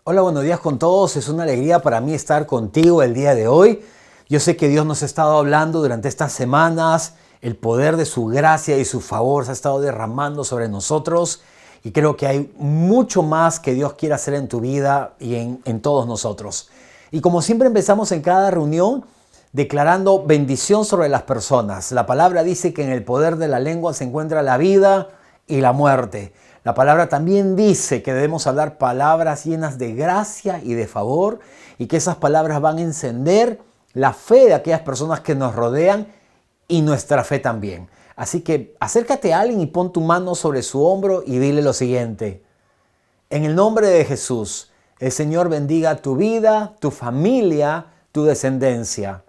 Hola, buenos días con todos. Es una alegría para mí estar contigo el día de hoy. Yo sé que Dios nos ha estado hablando durante estas semanas. El poder de su gracia y su favor se ha estado derramando sobre nosotros. Y creo que hay mucho más que Dios quiere hacer en tu vida y en todos nosotros. Y como siempre empezamos en cada reunión declarando bendición sobre las personas. La palabra dice que en el poder de la lengua se encuentra la vida y la muerte. La palabra también dice que debemos hablar palabras llenas de gracia y de favor y que esas palabras van a encender la fe de aquellas personas que nos rodean y nuestra fe también. Así que acércate a alguien y pon tu mano sobre su hombro y dile lo siguiente. En el nombre de Jesús, el Señor bendiga tu vida, tu familia, tu descendencia.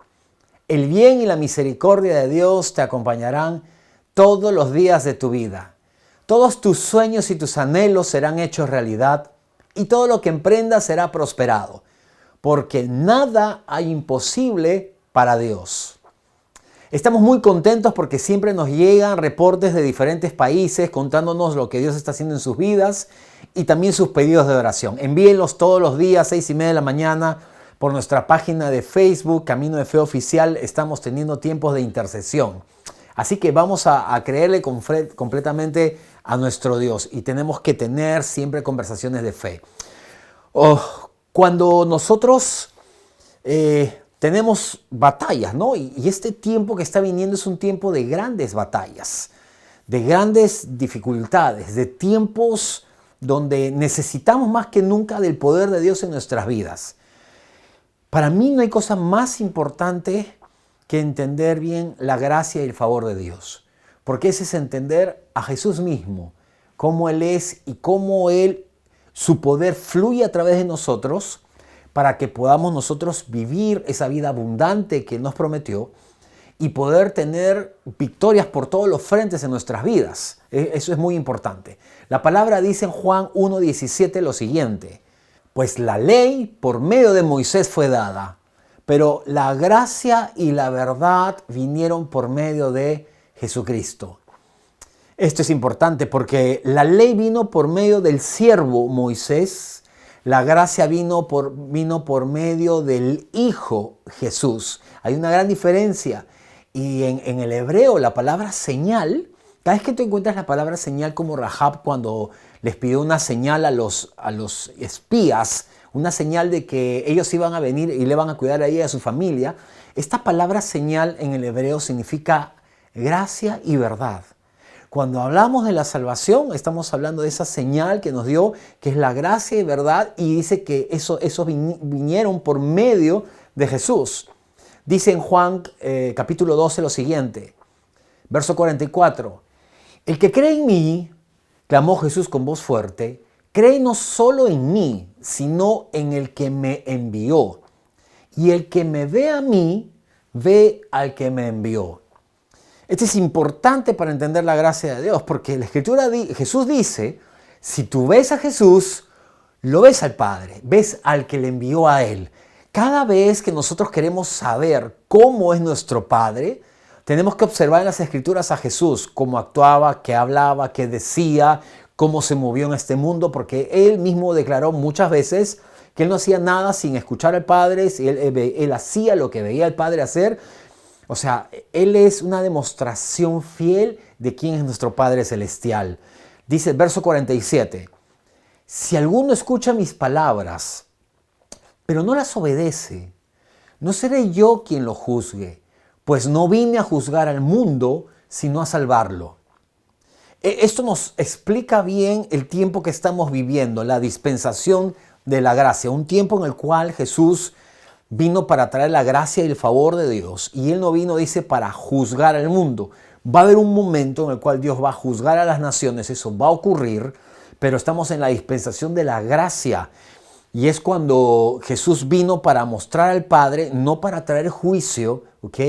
El bien y la misericordia de Dios te acompañarán todos los días de tu vida. Todos tus sueños y tus anhelos serán hechos realidad y todo lo que emprendas será prosperado, porque nada hay imposible para Dios. Estamos muy contentos porque siempre nos llegan reportes de diferentes países contándonos lo que Dios está haciendo en sus vidas y también sus pedidos de oración. Envíenlos todos los días, 6:30 de la mañana, por nuestra página de Facebook, Camino de Fe Oficial. Estamos teniendo tiempos de intercesión. Así que vamos a creerle completamente a nuestro Dios y tenemos que tener siempre conversaciones de fe. Cuando nosotros tenemos batallas, ¿no? Y este tiempo que está viniendo es un tiempo de grandes batallas, de grandes dificultades, de tiempos donde necesitamos más que nunca del poder de Dios en nuestras vidas. Para mí no hay cosa más importante que entender bien la gracia y el favor de Dios. Porque ese es entender a Jesús mismo, cómo Él es y cómo su poder fluye a través de nosotros para que podamos nosotros vivir esa vida abundante que Él nos prometió y poder tener victorias por todos los frentes en nuestras vidas. Eso es muy importante. La palabra dice en Juan 1:17 lo siguiente: pues la ley por medio de Moisés fue dada, pero la gracia y la verdad vinieron por medio de Jesucristo. Esto es importante porque la ley vino por medio del siervo Moisés, la gracia vino por medio del Hijo Jesús. Hay una gran diferencia. Y en el hebreo la palabra señal, cada vez que tú encuentras la palabra señal como Rahab cuando les pidió una señal a los espías, una señal de que ellos iban a venir y le van a cuidar a ella y a su familia, esta palabra señal en el hebreo significa gracia y verdad. Cuando hablamos de la salvación, estamos hablando de esa señal que nos dio, que es la gracia y verdad, y dice que eso vinieron por medio de Jesús. Dice en Juan capítulo 12 lo siguiente, verso 44. El que cree en mí, clamó Jesús con voz fuerte, cree no solo en mí, sino en el que me envió. Y el que me ve a mí, ve al que me envió. Esto es importante para entender la gracia de Dios, porque la Escritura, Jesús dice, si tú ves a Jesús, lo ves al Padre, ves al que le envió a Él. Cada vez que nosotros queremos saber cómo es nuestro Padre, tenemos que observar en las Escrituras a Jesús, cómo actuaba, qué hablaba, qué decía, cómo se movió en este mundo, porque Él mismo declaró muchas veces que Él no hacía nada sin escuchar al Padre, él hacía lo que veía al Padre hacer. O sea, Él es una demostración fiel de quién es nuestro Padre Celestial. Dice el verso 47, si alguno escucha mis palabras, pero no las obedece, no seré yo quien lo juzgue, pues no vine a juzgar al mundo, sino a salvarlo. Esto nos explica bien el tiempo que estamos viviendo, la dispensación de la gracia, un tiempo en el cual Jesús vino para traer la gracia y el favor de Dios. Y Él no vino, dice, para juzgar al mundo. Va a haber un momento en el cual Dios va a juzgar a las naciones, eso va a ocurrir, pero estamos en la dispensación de la gracia. Y es cuando Jesús vino para mostrar al Padre, no para traer juicio, ¿ok?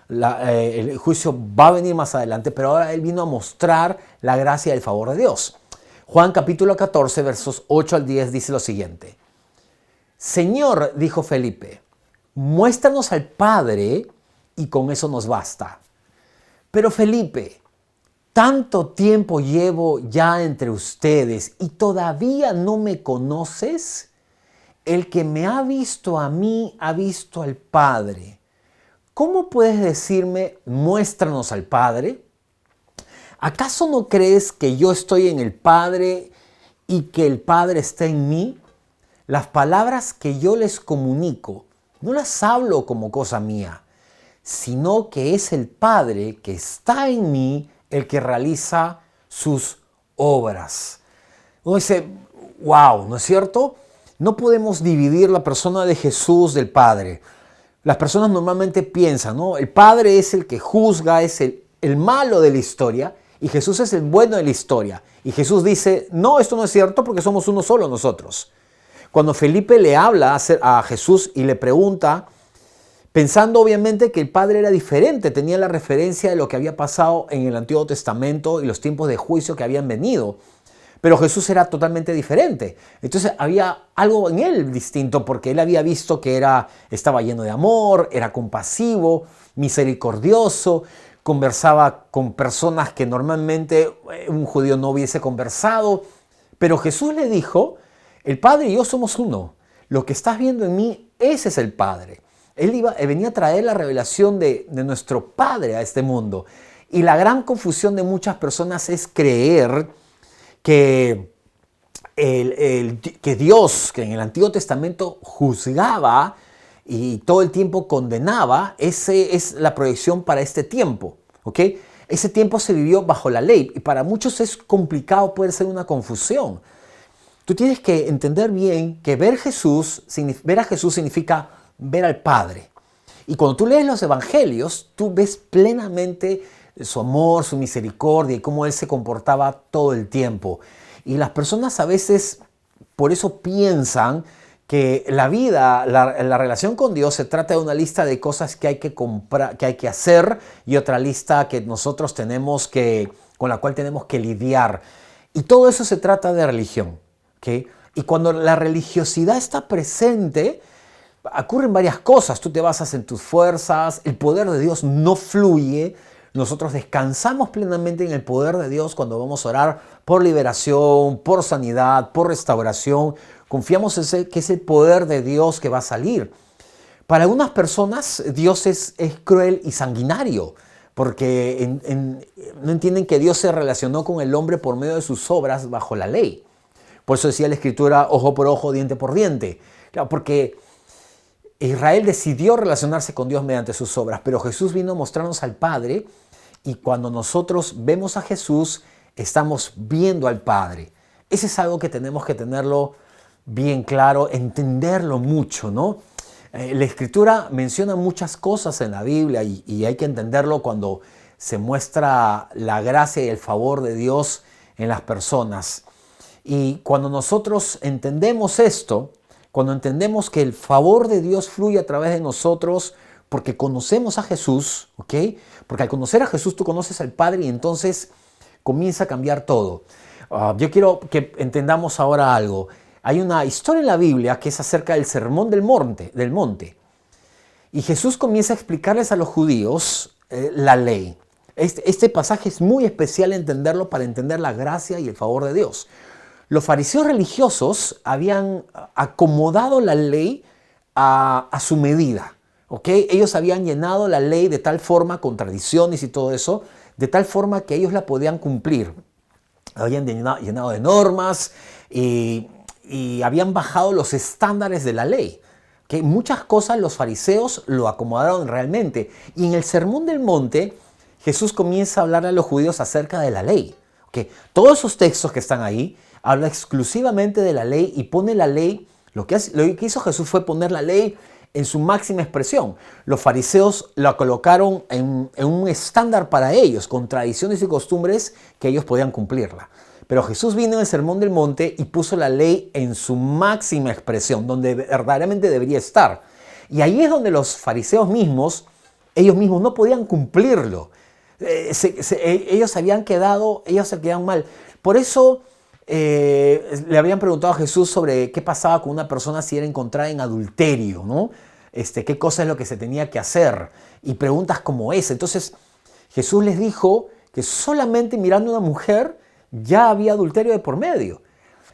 El juicio va a venir más adelante, pero ahora Él vino a mostrar la gracia y el favor de Dios. Juan capítulo 14, versos 8 al 10 dice lo siguiente. Señor, dijo Felipe, muéstranos al Padre y con eso nos basta. Pero Felipe, tanto tiempo llevo ya entre ustedes y todavía no me conoces. el que me ha visto a mí, ha visto al Padre. ¿Cómo puedes decirme, muéstranos al Padre? ¿Acaso no crees que yo estoy en el Padre y que el Padre está en mí? Las palabras que yo les comunico no las hablo como cosa mía, sino que es el Padre que está en mí el que realiza sus obras. Uno dice, wow, ¿no es cierto? No podemos dividir la persona de Jesús del Padre. Las personas normalmente piensan, ¿no? El Padre es el que juzga, es el malo de la historia, y Jesús es el bueno de la historia. Y Jesús dice, no, esto no es cierto porque somos uno solo nosotros. Cuando Felipe le habla a Jesús y le pregunta, pensando obviamente que el Padre era diferente, tenía la referencia de lo que había pasado en el Antiguo Testamento y los tiempos de juicio que habían venido. Pero Jesús era totalmente diferente. Entonces había algo en él distinto porque él había visto que estaba lleno de amor, era compasivo, misericordioso, conversaba con personas que normalmente un judío no hubiese conversado. Pero Jesús le dijo, el Padre y yo somos uno. Lo que estás viendo en mí, ese es el Padre. Él venía a traer la revelación de nuestro Padre a este mundo. Y la gran confusión de muchas personas es creer que Dios, que en el Antiguo Testamento juzgaba y todo el tiempo condenaba, ese es la proyección para este tiempo, ¿ok? Ese tiempo se vivió bajo la ley y para muchos es complicado, puede ser una confusión. Tú tienes que entender bien que ver a Jesús significa ver al Padre. Y cuando tú lees los evangelios, tú ves plenamente su amor, su misericordia y cómo Él se comportaba todo el tiempo. Y las personas a veces por eso piensan que la vida, la relación con Dios se trata de una lista de cosas que hay que comprar, que hay que hacer y otra lista que nosotros con la cual tenemos que lidiar. Y todo eso se trata de religión, ¿ok? Y cuando la religiosidad está presente, ocurren varias cosas. Tú te basas en tus fuerzas, el poder de Dios no fluye. Nosotros descansamos plenamente en el poder de Dios cuando vamos a orar por liberación, por sanidad, por restauración. Confiamos en que es el poder de Dios que va a salir. Para algunas personas Dios es cruel y sanguinario porque no entienden que Dios se relacionó con el hombre por medio de sus obras bajo la ley. Por eso decía la Escritura, ojo por ojo, diente por diente. Claro, porque Israel decidió relacionarse con Dios mediante sus obras, pero Jesús vino a mostrarnos al Padre y cuando nosotros vemos a Jesús, estamos viendo al Padre. Ese es algo que tenemos que tenerlo bien claro, entenderlo mucho, ¿no? La Escritura menciona muchas cosas en la Biblia y hay que entenderlo cuando se muestra la gracia y el favor de Dios en las personas. Y cuando nosotros entendemos esto, cuando entendemos que el favor de Dios fluye a través de nosotros porque conocemos a Jesús, ¿ok? Porque al conocer a Jesús tú conoces al Padre y entonces comienza a cambiar todo. Yo quiero que entendamos ahora algo. Hay una historia en la Biblia que es acerca del Sermón del Monte. Y Jesús comienza a explicarles a los judíos la ley. Este pasaje es muy especial entenderlo para entender la gracia y el favor de Dios. Los fariseos religiosos habían acomodado la ley a su medida, ¿ok? Ellos habían llenado la ley de tal forma, con tradiciones y todo eso, de tal forma que ellos la podían cumplir. Habían llenado de normas y habían bajado los estándares de la ley. ¿Okay? Muchas cosas los fariseos lo acomodaron realmente. Y en el Sermón del Monte, Jesús comienza a hablar a los judíos acerca de la ley. ¿Okay? Todos esos textos que están ahí habla exclusivamente de la ley y pone la ley, lo que hizo Jesús fue poner la ley en su máxima expresión. Los fariseos la colocaron en un estándar para ellos, con tradiciones y costumbres que ellos podían cumplirla. Pero Jesús vino en el Sermón del Monte y puso la ley en su máxima expresión, donde verdaderamente debería estar. Y ahí es donde los fariseos ellos mismos no podían cumplirlo. Ellos se quedaban mal. Por eso le habían preguntado a Jesús sobre qué pasaba con una persona si era encontrada en adulterio, ¿no? Qué cosa es lo que se tenía que hacer y preguntas como esa. Entonces Jesús les dijo que solamente mirando a una mujer ya había adulterio de por medio.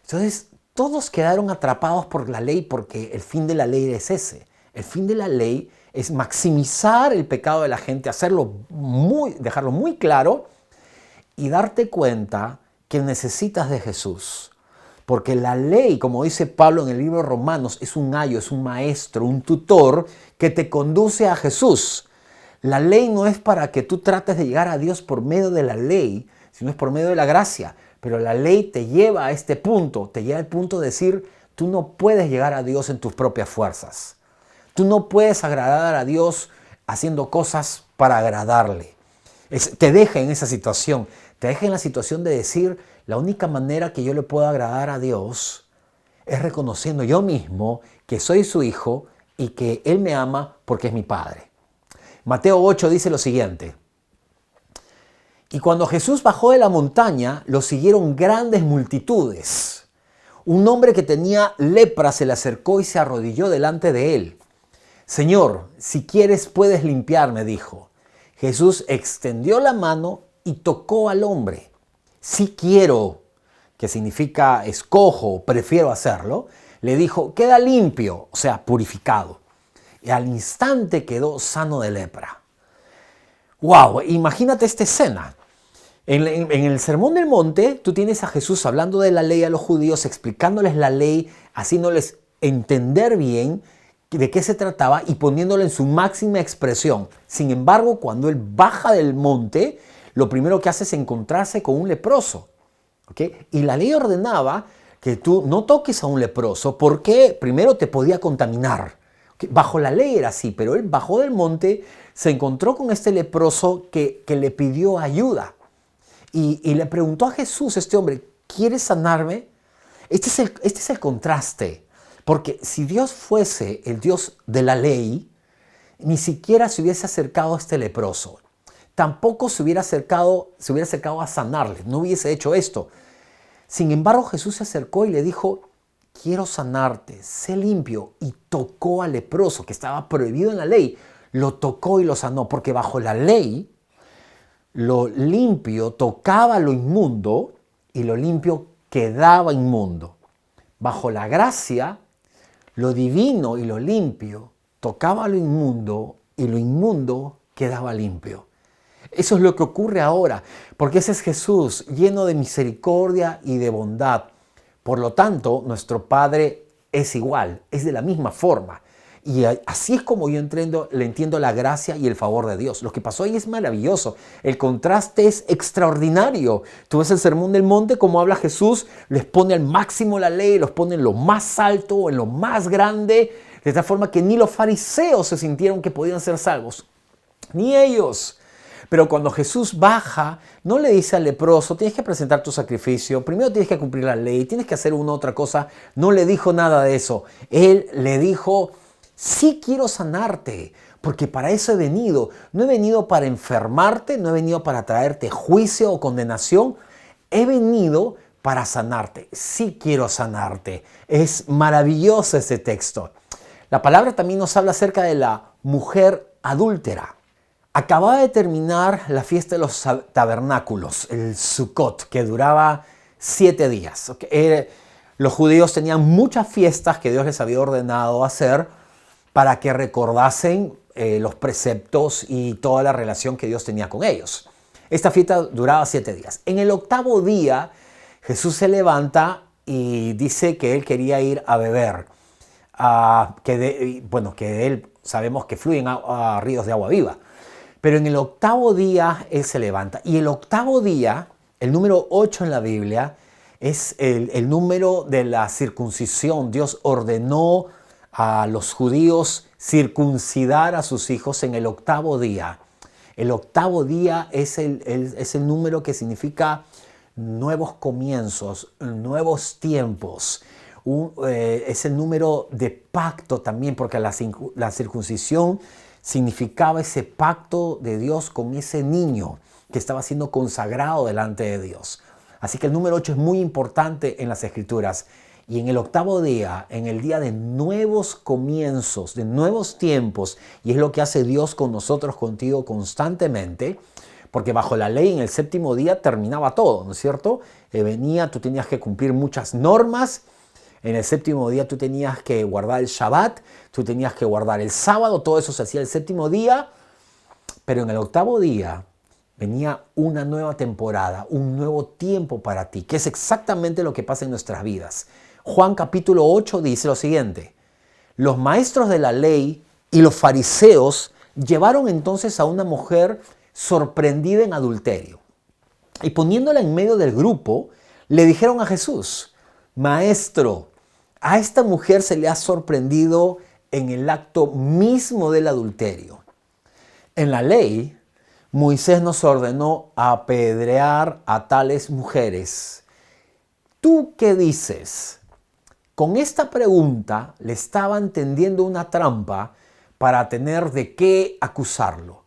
Entonces todos quedaron atrapados por la ley porque el fin de la ley es ese. El fin de la ley es maximizar el pecado de la gente, dejarlo muy claro y darte cuenta que necesitas de Jesús. Porque la ley, como dice Pablo en el libro de Romanos, es un ayo, es un maestro, un tutor que te conduce a Jesús. La ley no es para que tú trates de llegar a Dios por medio de la ley, sino es por medio de la gracia. Pero la ley te lleva a este punto, te lleva al punto de decir, tú no puedes llegar a Dios en tus propias fuerzas. Tú no puedes agradar a Dios haciendo cosas para agradarle. Te deja en esa situación, te deja en la situación de decir, la única manera que yo le puedo agradar a Dios es reconociendo yo mismo que soy su hijo y que Él me ama porque es mi Padre. Mateo 8 dice lo siguiente: y cuando Jesús bajó de la montaña, lo siguieron grandes multitudes. Un hombre que tenía lepra se le acercó y se arrodilló delante de él. Señor, si quieres puedes limpiarme, dijo. Jesús extendió la mano y tocó al hombre. Si quiero, que significa escojo, prefiero hacerlo, le dijo, queda limpio, o sea, purificado. Y al instante quedó sano de lepra. ¡Wow! Imagínate esta escena. En el Sermón del Monte, tú tienes a Jesús hablando de la ley a los judíos, explicándoles la ley, haciéndoles entender bien de qué se trataba y poniéndolo en su máxima expresión. Sin embargo, cuando él baja del monte, lo primero que hace es encontrarse con un leproso. ¿Okay? Y la ley ordenaba que tú no toques a un leproso porque primero te podía contaminar. ¿Okay? Bajo la ley era así, pero él bajó del monte, se encontró con este leproso que le pidió ayuda. Y le preguntó a Jesús, este hombre, ¿quieres sanarme? Este es el contraste. Porque si Dios fuese el Dios de la ley, ni siquiera se hubiese acercado a este leproso. Tampoco se hubiera acercado a sanarle. No hubiese hecho esto. Sin embargo, Jesús se acercó y le dijo, quiero sanarte, sé limpio. Y tocó al leproso, que estaba prohibido en la ley. Lo tocó y lo sanó, porque bajo la ley, lo limpio tocaba lo inmundo y lo limpio quedaba inmundo. Bajo la gracia, lo divino y lo limpio tocaba lo inmundo y lo inmundo quedaba limpio. Eso es lo que ocurre ahora, porque ese es Jesús, lleno de misericordia y de bondad. Por lo tanto, nuestro Padre es igual, es de la misma forma. Y así es como yo le entiendo la gracia y el favor de Dios. Lo que pasó ahí es maravilloso. El contraste es extraordinario. Tú ves el Sermón del Monte, como habla Jesús, les pone al máximo la ley, los pone en lo más alto, en lo más grande, de tal forma que ni los fariseos se sintieron que podían ser salvos, ni ellos. Pero cuando Jesús baja, no le dice al leproso, tienes que presentar tu sacrificio, primero tienes que cumplir la ley, tienes que hacer una otra cosa. No le dijo nada de eso. Él le dijo, sí quiero sanarte, porque para eso he venido. No he venido para enfermarte, no he venido para traerte juicio o condenación. He venido para sanarte. Sí quiero sanarte. Es maravilloso ese texto. La palabra también nos habla acerca de la mujer adúltera. Acababa de terminar la fiesta de los tabernáculos, el Sukkot, que duraba 7 días. Los judíos tenían muchas fiestas que Dios les había ordenado hacer para que recordasen los preceptos y toda la relación que Dios tenía con ellos. Esta fiesta duraba 7 días. En el 8º día, Jesús se levanta y dice que él quería ir a beber. Que de él sabemos que fluyen a ríos de agua viva. Pero en el 8º día él se levanta. Y el 8º día, el número 8 en la Biblia, es el número de la circuncisión. Dios ordenó a los judíos circuncidar a sus hijos en el 8º día. El 8º día es el número que significa nuevos comienzos, nuevos tiempos. Es el número de pacto también, porque la circuncisión significaba ese pacto de Dios con ese niño que estaba siendo consagrado delante de Dios. Así que el número 8 es muy importante en las Escrituras. Y en el 8º día, en el día de nuevos comienzos, de nuevos tiempos, y es lo que hace Dios con nosotros, contigo constantemente, porque bajo la ley en el 7º día terminaba todo, ¿no es cierto? Tú tenías que cumplir muchas normas, En el séptimo día tú tenías que guardar el Shabbat, tú tenías que guardar el sábado, todo eso se hacía el séptimo día, pero en el octavo día venía una nueva temporada, un nuevo tiempo para ti, que es exactamente lo que pasa en nuestras vidas. Juan capítulo 8 dice lo siguiente: los maestros de la ley y los fariseos llevaron entonces a una mujer sorprendida en adulterio y poniéndola en medio del grupo, le dijeron a Jesús: Maestro, a esta mujer se le ha sorprendido en el acto mismo del adulterio. En la ley, Moisés nos ordenó apedrear a tales mujeres. ¿Tú qué dices? Con esta pregunta le estaban tendiendo una trampa para tener de qué acusarlo.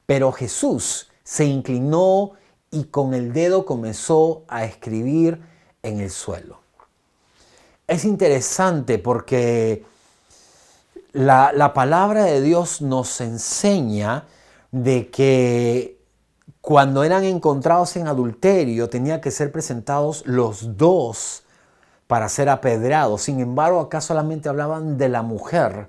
Pero Jesús se inclinó y con el dedo comenzó a escribir en el suelo. Es interesante porque la palabra de Dios nos enseña de que cuando eran encontrados en adulterio tenían que ser presentados los dos para ser apedreados. Sin embargo, acá solamente hablaban de la mujer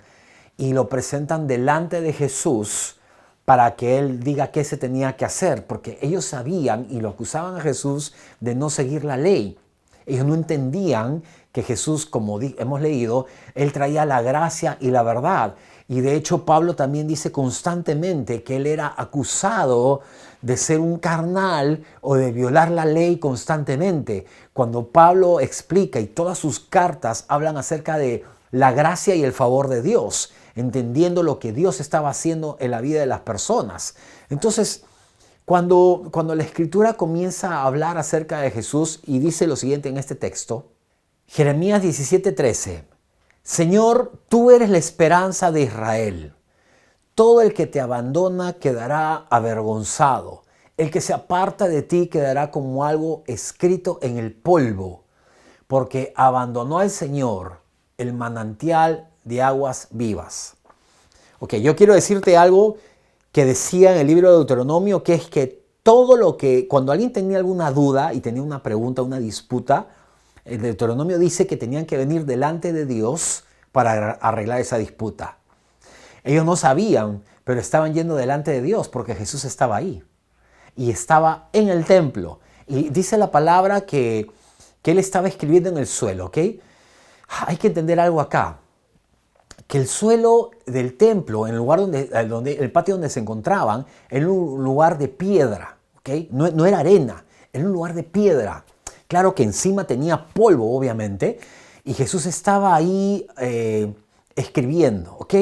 y lo presentan delante de Jesús para que él diga qué se tenía que hacer, porque ellos sabían y lo acusaban a Jesús de no seguir la ley. Ellos no entendían que Jesús, como hemos leído, él traía la gracia y la verdad. Y de hecho Pablo también dice constantemente que él era acusado de ser un carnal o de violar la ley constantemente. Cuando Pablo explica y todas sus cartas hablan acerca de la gracia y el favor de Dios, entendiendo lo que Dios estaba haciendo en la vida de las personas. Entonces, cuando la Escritura comienza a hablar acerca de Jesús y dice lo siguiente en este texto, Jeremías 17:13, Señor, tú eres la esperanza de Israel. Todo el que te abandona quedará avergonzado. El que se aparta de ti quedará como algo escrito en el polvo, porque abandonó al Señor, el manantial de aguas vivas. Ok, yo quiero decirte algo que decía en el libro de Deuteronomio, que es que todo lo que, cuando alguien tenía alguna duda y tenía una pregunta, una disputa, el Deuteronomio dice que tenían que venir delante de Dios para arreglar esa disputa. Ellos no sabían, pero estaban yendo delante de Dios porque Jesús estaba ahí y estaba en el templo. Y dice la palabra que él estaba escribiendo en el suelo, ¿ok? Hay que entender algo acá, que el suelo del templo, en el lugar el patio donde se encontraban, era un lugar de piedra, ¿ok? No era arena, era un lugar de piedra. Claro que encima tenía polvo, obviamente, y Jesús estaba ahí escribiendo, ¿ok?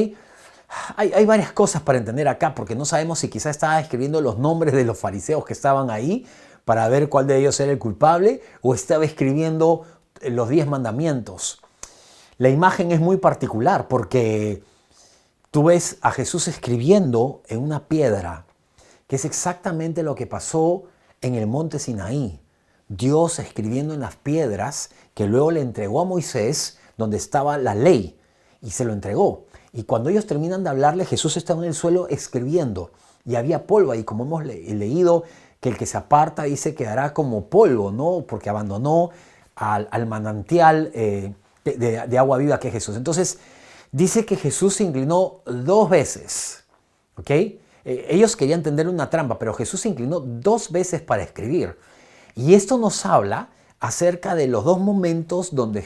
Hay varias cosas para entender acá, porque no sabemos si quizás estaba escribiendo los nombres de los fariseos que estaban ahí para ver cuál de ellos era el culpable, o estaba escribiendo los 10 mandamientos. La imagen es muy particular porque tú ves a Jesús escribiendo en una piedra, que es exactamente lo que pasó en el monte Sinaí. Dios escribiendo en las piedras que luego le entregó a Moisés, donde estaba la ley, y se lo entregó. Y cuando ellos terminan de hablarle, Jesús estaba en el suelo escribiendo y había polvo ahí, como hemos leído, que el que se aparta dice quedará como polvo, ¿no? Porque abandonó al manantial de agua viva que es Jesús. Entonces, dice que Jesús se inclinó 2 veces, ¿ok? Ellos querían tender una trampa, pero Jesús se inclinó 2 veces para escribir. Y esto nos habla acerca de los 2 momentos donde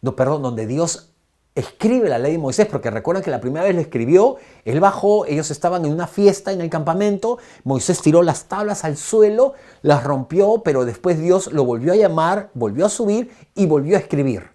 donde Dios escribe la ley de Moisés, porque recuerdan que la primera vez lo escribió, él bajó, ellos estaban en una fiesta en el campamento, Moisés tiró las tablas al suelo, las rompió, pero después Dios lo volvió a llamar, volvió a subir y volvió a escribir.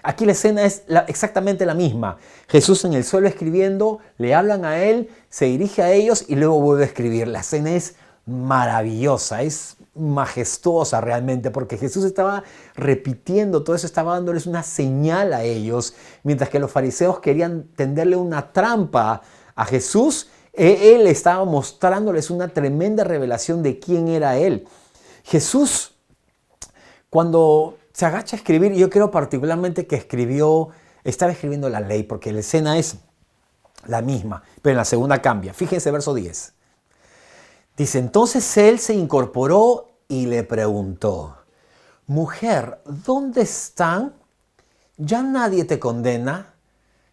Aquí la escena es exactamente la misma. Jesús en el suelo escribiendo, le hablan a él, se dirige a ellos y luego vuelve a escribir. La escena es maravillosa, es majestuosa realmente, porque Jesús estaba repitiendo todo eso, estaba dándoles una señal a ellos, mientras que los fariseos querían tenderle una trampa a Jesús. Él estaba mostrándoles una tremenda revelación de quién era él. Jesús, cuando se agacha a escribir, yo creo particularmente que estaba escribiendo la ley, porque la escena es la misma, pero en la segunda cambia. Fíjense verso 10. Dice, entonces él se incorporó y le preguntó, mujer, ¿dónde están Ya nadie te condena,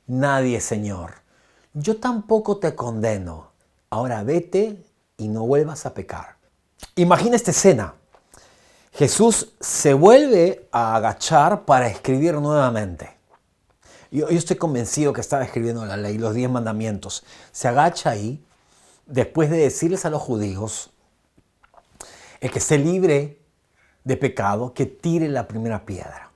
nadie, Señor. Yo tampoco te condeno. Ahora vete y no vuelvas a pecar. Imagina esta escena. Jesús se vuelve a agachar para escribir nuevamente. Yo estoy convencido que estaba escribiendo la ley, los 10 mandamientos. Se agacha ahí, después de decirles a los judíos, el que esté libre de pecado, que tire la primera piedra.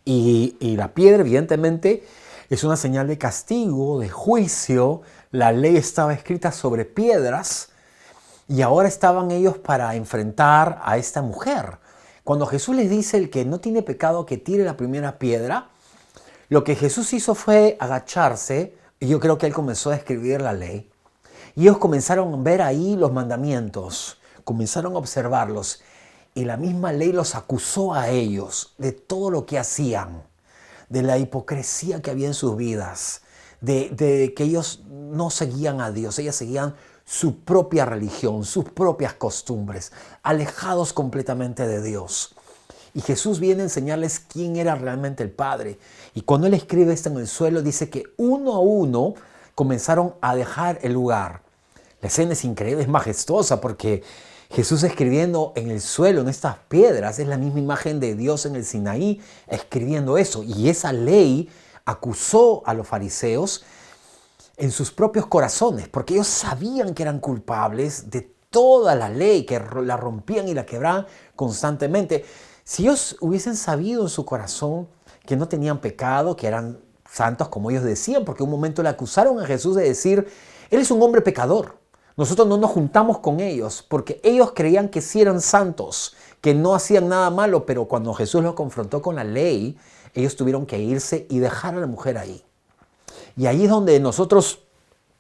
Y la piedra, evidentemente, es una señal de castigo, de juicio. La ley estaba escrita sobre piedras y ahora estaban ellos para enfrentar a esta mujer. Cuando Jesús les dice, el que no tiene pecado, que tire la primera piedra, lo que Jesús hizo fue agacharse, y yo creo que él comenzó a escribir la ley, y ellos comenzaron a ver ahí los mandamientos, comenzaron a observarlos, y la misma ley los acusó a ellos de todo lo que hacían, de la hipocresía que había en sus vidas, de que ellos no seguían a Dios, ellos seguían su propia religión, sus propias costumbres, alejados completamente de Dios. Y Jesús viene a enseñarles quién era realmente el Padre. Y cuando Él escribe esto en el suelo, dice que uno a uno comenzaron a dejar el lugar. La escena es increíble, es majestuosa, porque Jesús escribiendo en el suelo, en estas piedras, es la misma imagen de Dios en el Sinaí escribiendo eso. Y esa ley acusó a los fariseos en sus propios corazones, porque ellos sabían que eran culpables de toda la ley, que la rompían y la quebraban constantemente. Si ellos hubiesen sabido en su corazón que no tenían pecado, que eran santos como ellos decían, porque un momento le acusaron a Jesús de decir, él es un hombre pecador. Nosotros no nos juntamos con ellos, porque ellos creían que sí eran santos, que no hacían nada malo, pero cuando Jesús los confrontó con la ley, ellos tuvieron que irse y dejar a la mujer ahí. Y ahí es donde nosotros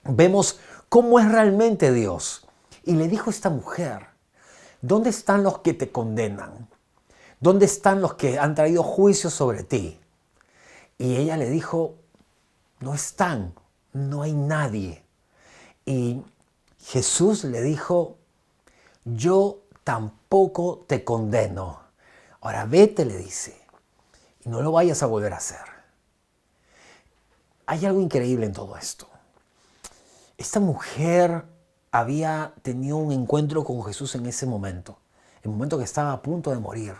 vemos cómo es realmente Dios. Y le dijo a esta mujer, ¿dónde están los que te condenan? ¿Dónde están los que han traído juicio sobre ti? Y ella le dijo, no están, no hay nadie. Y Jesús le dijo, yo tampoco te condeno. Ahora vete, le dice, y no lo vayas a volver a hacer. Hay algo increíble en todo esto. Esta mujer había tenido un encuentro con Jesús en ese momento, el momento que estaba a punto de morir.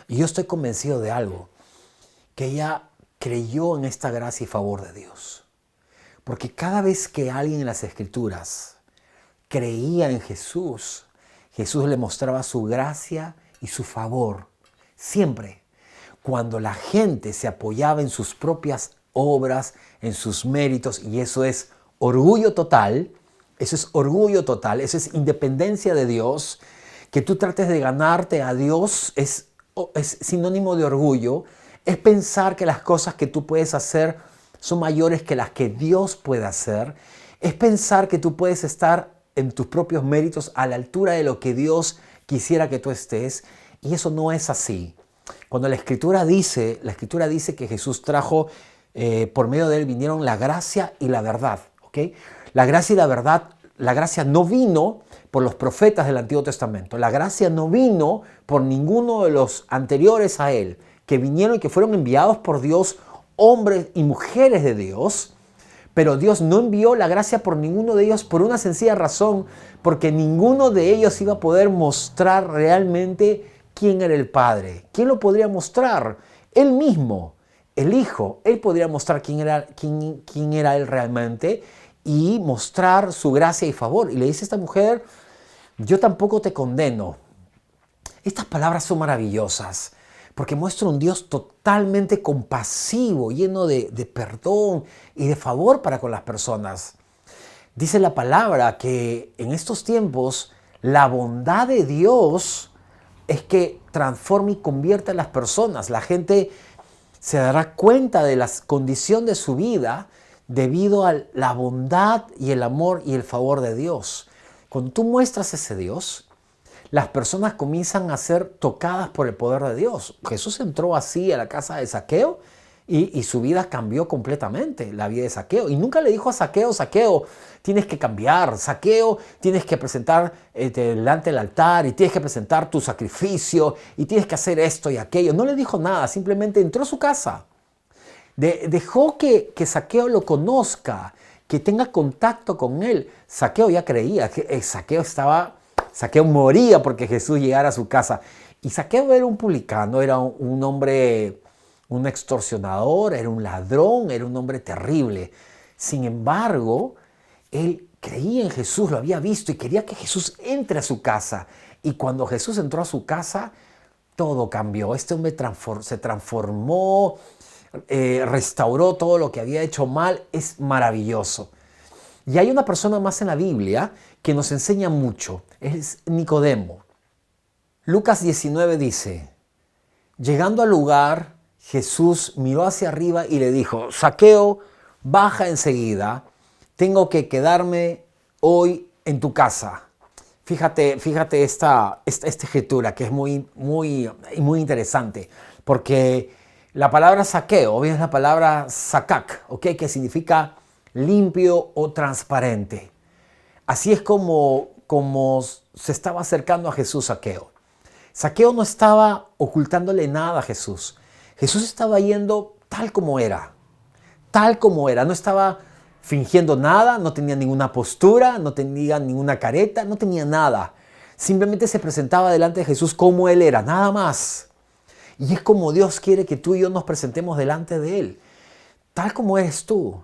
Y yo estoy convencido de algo, que ella creyó en esta gracia y favor de Dios. Porque cada vez que alguien en las Escrituras creía en Jesús, Jesús le mostraba su gracia y su favor. Siempre. Cuando la gente se apoyaba en sus propias obras, en sus méritos, y eso es orgullo total, eso es independencia de Dios, que tú trates de ganarte a Dios es sinónimo de orgullo, es pensar que las cosas que tú puedes hacer son mayores que las que Dios puede hacer, es pensar que tú puedes estar en tus propios méritos a la altura de lo que Dios quisiera que tú estés, y eso no es así. Cuando la Escritura dice que Jesús trajo, por medio de Él vinieron la gracia y la verdad, ¿ok? La gracia y la verdad, la gracia no vino por los profetas del Antiguo Testamento. La gracia no vino por ninguno de los anteriores a Él, que vinieron y que fueron enviados por Dios, hombres y mujeres de Dios, pero Dios no envió la gracia por ninguno de ellos por una sencilla razón, porque ninguno de ellos iba a poder mostrar realmente quién era el Padre. ¿Quién lo podría mostrar? Él mismo, el Hijo. Él podría mostrar quién era Él realmente y mostrar su gracia y favor. Y le dice a esta mujer, yo tampoco te condeno. Estas palabras son maravillosas porque muestran un Dios totalmente compasivo, lleno de perdón y de favor para con las personas. Dice la palabra que en estos tiempos la bondad de Dios es que transforma y convierte a las personas. La gente se dará cuenta de la condición de su vida debido a la bondad y el amor y el favor de Dios. Cuando tú muestras ese Dios, las personas comienzan a ser tocadas por el poder de Dios. Jesús entró así a la casa de Zaqueo Y su vida cambió completamente, la vida de Zaqueo. Y nunca le dijo a Zaqueo, Zaqueo, tienes que cambiar. Zaqueo, tienes que presentar delante del altar y tienes que presentar tu sacrificio y tienes que hacer esto y aquello. No le dijo nada, simplemente entró a su casa. Dejó que Zaqueo lo conozca, que tenga contacto con él. Zaqueo ya creía que Zaqueo moría porque Jesús llegara a su casa. Y Zaqueo era un publicano, era un hombre, un extorsionador, era un ladrón, era un hombre terrible. Sin embargo, él creía en Jesús, lo había visto y quería que Jesús entre a su casa. Y cuando Jesús entró a su casa, todo cambió. Este hombre se transformó, restauró todo lo que había hecho mal. Es maravilloso. Y hay una persona más en la Biblia que nos enseña mucho. Es Nicodemo. Lucas 19 dice, llegando al lugar, Jesús miró hacia arriba y le dijo, Zaqueo, baja enseguida, tengo que quedarme hoy en tu casa. Fíjate esta escritura que es muy interesante, porque la palabra saqueo es la palabra sacac, ¿okay? Que significa limpio o transparente. Así es como se estaba acercando a Jesús Zaqueo. Zaqueo no estaba ocultándole nada a Jesús. Jesús estaba yendo tal como era, no estaba fingiendo nada, no tenía ninguna postura, no tenía ninguna careta, no tenía nada. Simplemente se presentaba delante de Jesús como Él era, nada más. Y es como Dios quiere que tú y yo nos presentemos delante de Él, tal como eres tú.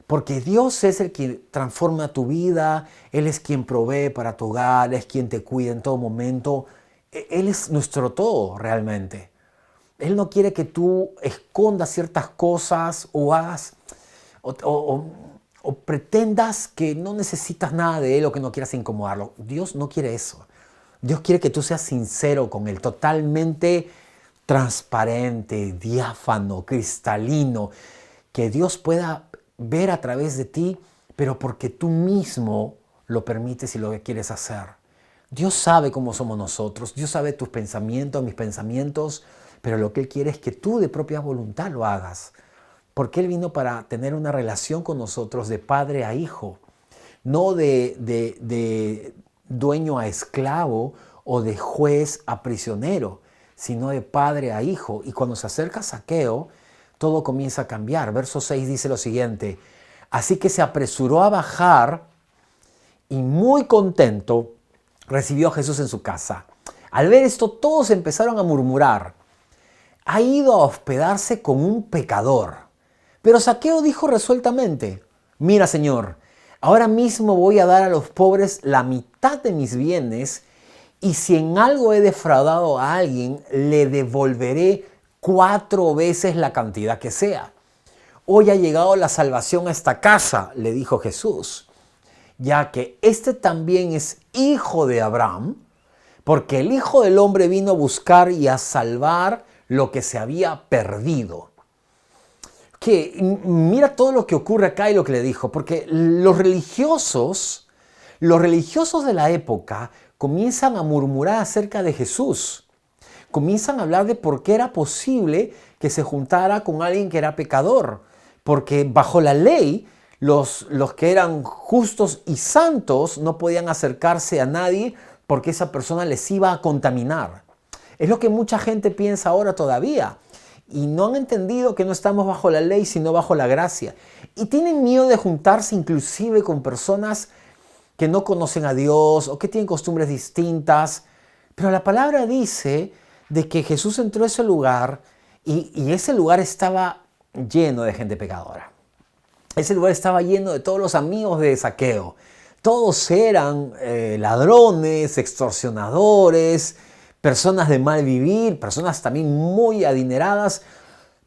Porque Dios es el que transforma tu vida, Él es quien provee para tu hogar, es quien te cuida en todo momento. Él es nuestro todo realmente. Él no quiere que tú escondas ciertas cosas o hagas o pretendas que no necesitas nada de Él o que no quieras incomodarlo. Dios no quiere eso. Dios quiere que tú seas sincero con Él, totalmente transparente, diáfano, cristalino, que Dios pueda ver a través de ti, pero porque tú mismo lo permites y lo que quieres hacer. Dios sabe cómo somos nosotros, Dios sabe tus pensamientos, mis pensamientos, pero lo que Él quiere es que tú de propia voluntad lo hagas. Porque Él vino para tener una relación con nosotros de padre a hijo, no de dueño a esclavo o de juez a prisionero, sino de padre a hijo. Y cuando se acerca Zaqueo, todo comienza a cambiar. Verso 6 dice lo siguiente, así que se apresuró a bajar y muy contento recibió a Jesús en su casa. Al ver esto, todos empezaron a murmurar, ha ido a hospedarse con un pecador. Pero Zaqueo dijo resueltamente, mira Señor, ahora mismo voy a dar a los pobres la mitad de mis bienes y si en algo he defraudado a alguien, le devolveré 4 veces la cantidad que sea. Hoy ha llegado la salvación a esta casa, le dijo Jesús, ya que este también es hijo de Abraham, porque el Hijo del Hombre vino a buscar y a salvar lo que se había perdido. Que mira todo lo que ocurre acá y lo que le dijo, porque los religiosos de la época comienzan a murmurar acerca de Jesús. Comienzan a hablar de por qué era posible que se juntara con alguien que era pecador. Porque bajo la ley, los que eran justos y santos no podían acercarse a nadie porque esa persona les iba a contaminar. Es lo que mucha gente piensa ahora todavía. Y no han entendido que no estamos bajo la ley, sino bajo la gracia. Y tienen miedo de juntarse inclusive con personas que no conocen a Dios o que tienen costumbres distintas. Pero la palabra dice de que Jesús entró a ese lugar y ese lugar estaba lleno de gente pecadora. Ese lugar estaba lleno de todos los amigos de Zaqueo. Todos eran ladrones, extorsionadores, personas de mal vivir, personas también muy adineradas,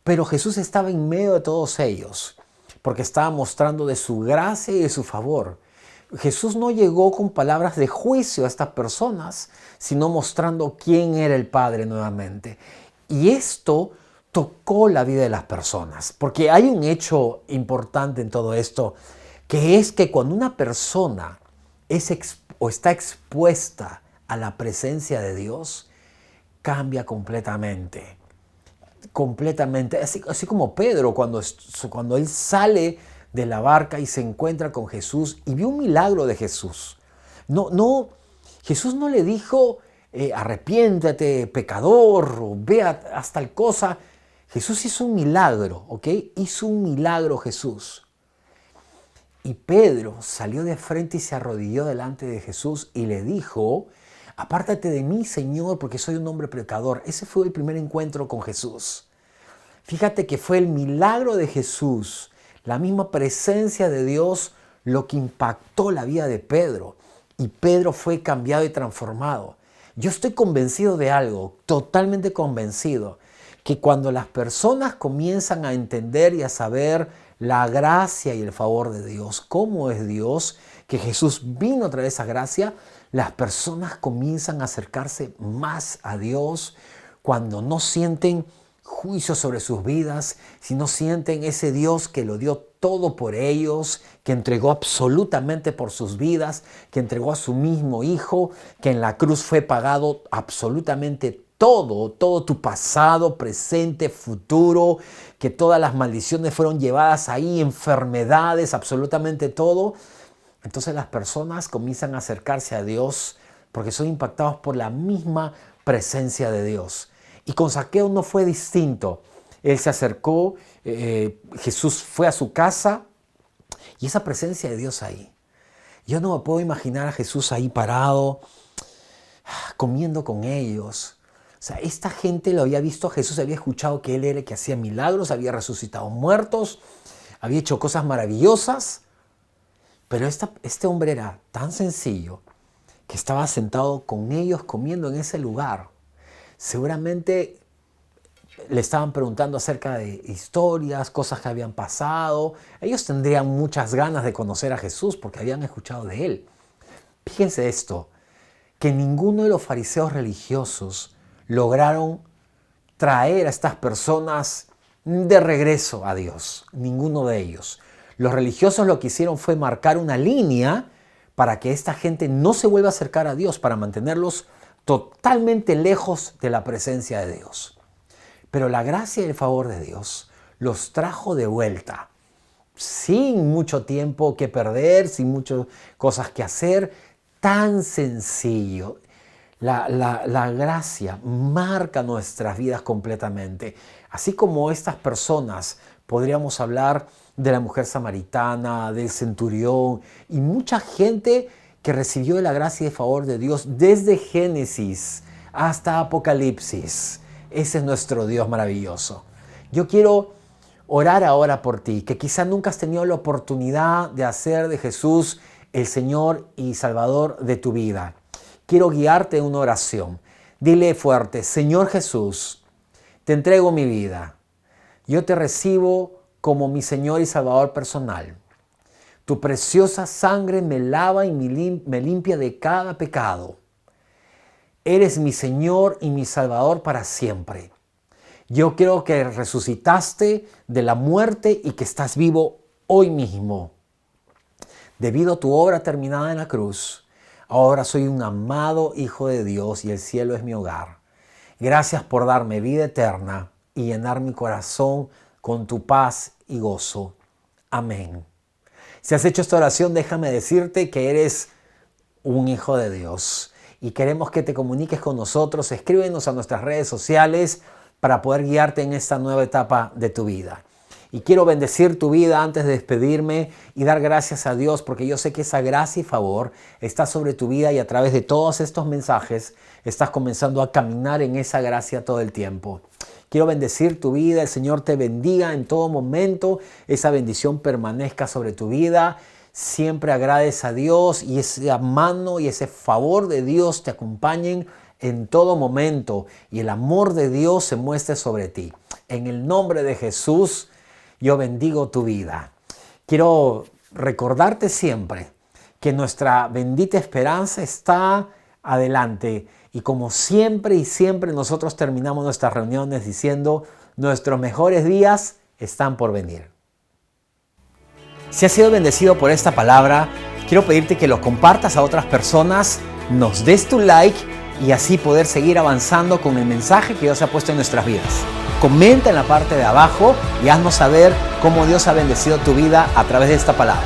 pero Jesús estaba en medio de todos ellos, porque estaba mostrando de su gracia y de su favor. Jesús no llegó con palabras de juicio a estas personas, sino mostrando quién era el Padre nuevamente. Y esto tocó la vida de las personas, porque hay un hecho importante en todo esto, que es que cuando una persona está expuesta a la presencia de Dios, cambia completamente. completamente. Así como Pedro, cuando él sale de la barca y se encuentra con Jesús y vio un milagro de Jesús. Jesús no le dijo, arrepiéntate, pecador, o ve haz tal cosa. Jesús hizo un milagro, ¿ok? Hizo un milagro Jesús. Y Pedro salió de frente y se arrodilló delante de Jesús y le dijo, apártate de mí, Señor, porque soy un hombre pecador. Ese fue el primer encuentro con Jesús. Fíjate que fue el milagro de Jesús, la misma presencia de Dios, lo que impactó la vida de Pedro. Y Pedro fue cambiado y transformado. Yo estoy convencido de algo, totalmente convencido, que cuando las personas comienzan a entender y a saber la gracia y el favor de Dios, cómo es Dios, que Jesús vino a traer esa gracia, las personas comienzan a acercarse más a Dios cuando no sienten juicio sobre sus vidas, sino sienten ese Dios que lo dio todo por ellos, que entregó absolutamente por sus vidas, que entregó a su mismo Hijo, que en la cruz fue pagado absolutamente todo tu pasado, presente, futuro, que todas las maldiciones fueron llevadas ahí, enfermedades, absolutamente todo. Entonces las personas comienzan a acercarse a Dios porque son impactados por la misma presencia de Dios. Y con Zaqueo no fue distinto. Él se acercó, Jesús fue a su casa y esa presencia de Dios ahí. Yo no me puedo imaginar a Jesús ahí parado, comiendo con ellos. O sea, esta gente lo había visto a Jesús, había escuchado que Él era el que hacía milagros, había resucitado muertos, había hecho cosas maravillosas. Pero este hombre era tan sencillo que estaba sentado con ellos comiendo en ese lugar. Seguramente le estaban preguntando acerca de historias, cosas que habían pasado. Ellos tendrían muchas ganas de conocer a Jesús porque habían escuchado de Él. Fíjense esto, que ninguno de los fariseos religiosos lograron traer a estas personas de regreso a Dios. Ninguno de ellos. Los religiosos lo que hicieron fue marcar una línea para que esta gente no se vuelva a acercar a Dios, para mantenerlos totalmente lejos de la presencia de Dios. Pero la gracia y el favor de Dios los trajo de vuelta, sin mucho tiempo que perder, sin muchas cosas que hacer, tan sencillo. La gracia marca nuestras vidas completamente. Así como estas personas, podríamos hablar de la mujer samaritana, del centurión y mucha gente que recibió la gracia y el favor de Dios desde Génesis hasta Apocalipsis. Ese es nuestro Dios maravilloso. Yo quiero orar ahora por ti, que quizá nunca has tenido la oportunidad de hacer de Jesús el Señor y Salvador de tu vida. Quiero guiarte en una oración. Dile fuerte, Señor Jesús, te entrego mi vida. Yo te recibo como mi Señor y Salvador personal. Tu preciosa sangre me lava y me limpia de cada pecado. Eres mi Señor y mi Salvador para siempre. Yo creo que resucitaste de la muerte y que estás vivo hoy mismo. Debido a tu obra terminada en la cruz, ahora soy un amado hijo de Dios y el cielo es mi hogar. Gracias por darme vida eterna y llenar mi corazón con tu paz y gozo. Amén. Si has hecho esta oración, déjame decirte que eres un hijo de Dios y queremos que te comuniques con nosotros. Escríbenos a nuestras redes sociales para poder guiarte en esta nueva etapa de tu vida. Y quiero bendecir tu vida antes de despedirme y dar gracias a Dios porque yo sé que esa gracia y favor está sobre tu vida y a través de todos estos mensajes estás comenzando a caminar en esa gracia todo el tiempo. Quiero bendecir tu vida, el Señor te bendiga en todo momento, esa bendición permanezca sobre tu vida. Siempre agradece a Dios y esa mano y ese favor de Dios te acompañen en todo momento y el amor de Dios se muestre sobre ti. En el nombre de Jesús, yo bendigo tu vida. Quiero recordarte siempre que nuestra bendita esperanza está adelante. Y como siempre y siempre nosotros terminamos nuestras reuniones diciendo, nuestros mejores días están por venir. Si has sido bendecido por esta palabra, quiero pedirte que lo compartas a otras personas, nos des tu like y así poder seguir avanzando con el mensaje que Dios ha puesto en nuestras vidas. Comenta en la parte de abajo y haznos saber cómo Dios ha bendecido tu vida a través de esta palabra.